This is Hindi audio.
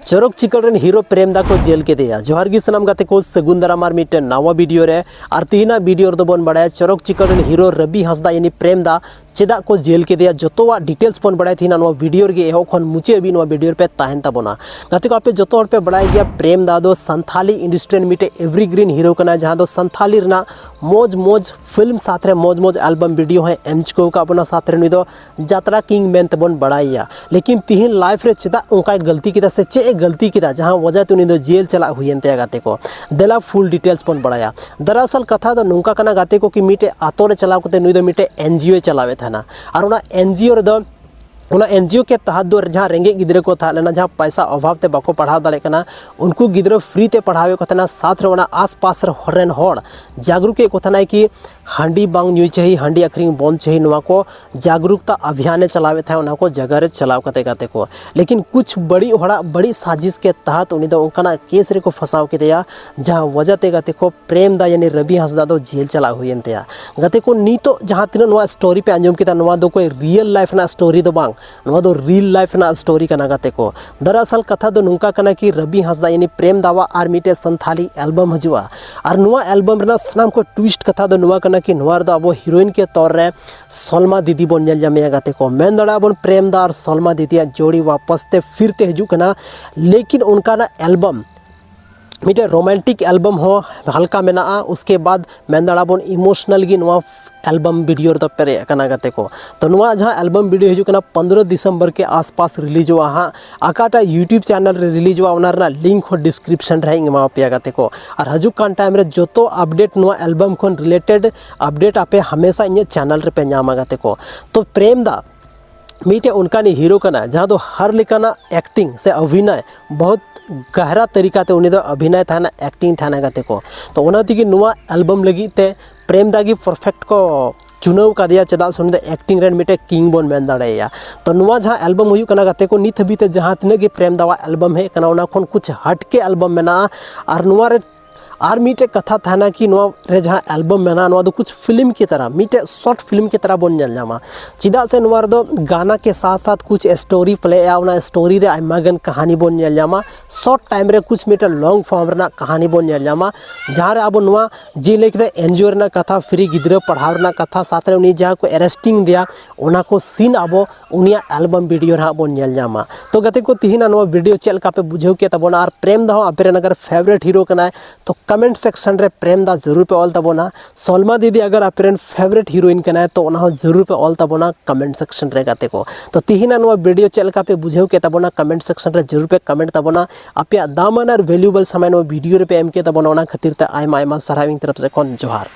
चरक चिकल रेन हीरो प्रेमदा को जेल के दिया जोहार गी सनाम गाते को सगुन दारामार मिटे नावा वीडियो रे और तीना वीडियो दो बन बड़ा चरक चिकल रेन हीरो रवि हांसदा यानी प्रेमदा चेदा को जेल के दिया जोतोवा डिटेल्स बन बड़ा थी ना वीडियो गे एहो खन मुचे अभी वीडियो पे ताहन ताबोना गाते को आपे जोतो पे बड़ा गया प्रेमदा दो संथाली इंडस्ट्री मिटे एवरीग्रीन हीरो कना जहां दो संथाली रना मौज मौज फिल्म साथ रे मौज मौज एल्बम वीडियो है एमचको का अपना साथ रे नुई दो जात्रा किंग मेन तबन बड़ाइया लेकिन तिहिन लाइफ रे चेदा उनका गलती किदा से चे गलती किदा जहां वजह ते उनी दो जेल चला हुयन ते गाते को देला फुल डिटेल्स बन बड़ाया दरअसल कथा दो नुंका कना गाते को कि मिटे आतो रे चलाव कते नुई दो मिटे एनजीओ चलावे थाना और उना एनजीओ रे दो उना एनजीओ के तहत दो जहाँ रेंगे गिद्रे को था लेना जहाँ पैसा अभाव ते बाको पढ़ाव दाड़े कना उनको गिद्रे फ्री ते पढ़ावे को तना साथ रे आस पास रेन होड़ जागरूक को तना कि हांडी बांग न्यूज चाहिए हांडी अखरिंग बंद चाहिए नुआ को जागरूकता अभियान चलावे था उना को जगह रे चलाव कते गाते को लेकिन कुछ बड़ी साजिश के तहत उनी दो उनका केस रे को फसाव के दिया जहाँ वजह ते गाते को प्रेमदा यानी रवि हांसदा दो जेल चला हुयन ते गाते को नीतो जहाँ तीन नुआ स्टोरी पे अंजम किता नुआ दो कोई रियल लाइफ ना स्टोरी दो बांग नुआ दो रियल लाइफ ना स्टोरी कना गाते को दरअसल कथा दो नुंका कना कि रवि हांसदा यानी प्रेमदावा आर मिटे संथाली एल्बम हजुआ और नुआ एल्बम रना सनाम को ट्विस्ट कथा दो नुआ कना कि नुआ दो अब हीरोइन के तौर रे सलमा दीदी बन नेल जामे गाते को मेन दड़ा बन प्रेमदा और सलमा दीदी जोड़ी वापस ते फिर ते हजु कना लेकिन उनका ना एल्बम मिटे रोमांटिक एल्बम हो हल्का मेना उसके बाद मेन दड़ा बन इमोशनल गी नुआ एल्बम वीडियो तो पेरे कना गाते को तो नुआ जहाँ एल्बम वीडियो हजु कना 15 दिसंबर के आसपास रिलीज हुआ हाँ आकाटा यूट्यूब चैनल रे रिलीज हुआ उनारना लिंक हो डिस्क्रिप्शन रे एमा पे गाते को और हजु कान टाइम रे जोतो अपडेट नुआ एल्बम खन रिलेटेड अपडेट आपे हमेशा इन चैनल रे पे नामा गाते को तो प्रेमदा मीटे उनका हीरो कना जहाँ दो हर लेकाना एक्टिंग से अभिनय बहुत गहरा तरीका ते उनी दो अभिनय थाना एक्टिंग थाना गाते को तो उना तिगी नुआ एल्बम लगी ते प्रेमदा की परफेक्ट को चुनाव का दिया चदा सुन दे एक्टिंग रेन मिटे किंग बन मेन दाड़ेया तो नुआ जहाँ एल्बम हुई कना गाते को नित हबीते जहाँ तिना की प्रेमदावा एल्बम है कना उना खन कुछ हटके एल्बम मेना और नुआ रे और मीटे कथा थाना कि नुआ रे जहाँ एल्बम मेना नुआ दो कुछ फिल्म की तरह मीटे शॉर्ट फिल्म की तरह बन नेल जामा चिदा से नुआ दो गाना के साथ साथ कुछ स्टोरी प्ले या उना स्टोरी रे आइमागन कहानी बन नेल जामा शॉर्ट टाइम रे कुछ मीटे लॉन्ग फॉर्म रे कहानी बन नेल जामा जहाँ रे अब नुआ जी लेके एनजीओ रे कथा फ्री गिद्रा पढ़ाव रे कथा साथ रे उनी जहाँ को अरेस्टिंग दिया उना को सीन अब उनिया एल्बम वीडियो रे बन नेल जामा तो गते को तिहिना नुआ वीडियो चल का पे बुझेउ के तबोना और प्रेमदा हो आपरे अगर फेवरेट हीरो कना तो कमेंट सेक्शन रे प्रेमदा जरूर पे ऑल तबोना सलमा दीदी अगर आपरेन फेवरेट हीरोइन कना तो उना जरूर पे ऑल तबोना कमेंट सेक्शन रे गाते को तो तिहिना नुआ वीडियो चल का पे बुझेउ के तबोना कमेंट सेक्शन रे जरूर पे कमेंट तबोना आपे दामन और वैल्यूएबल समय नो वीडियो रे पे एम के तबोना खातिर ते आयमा आयमा सराविंग तरफ से कोन जोहार।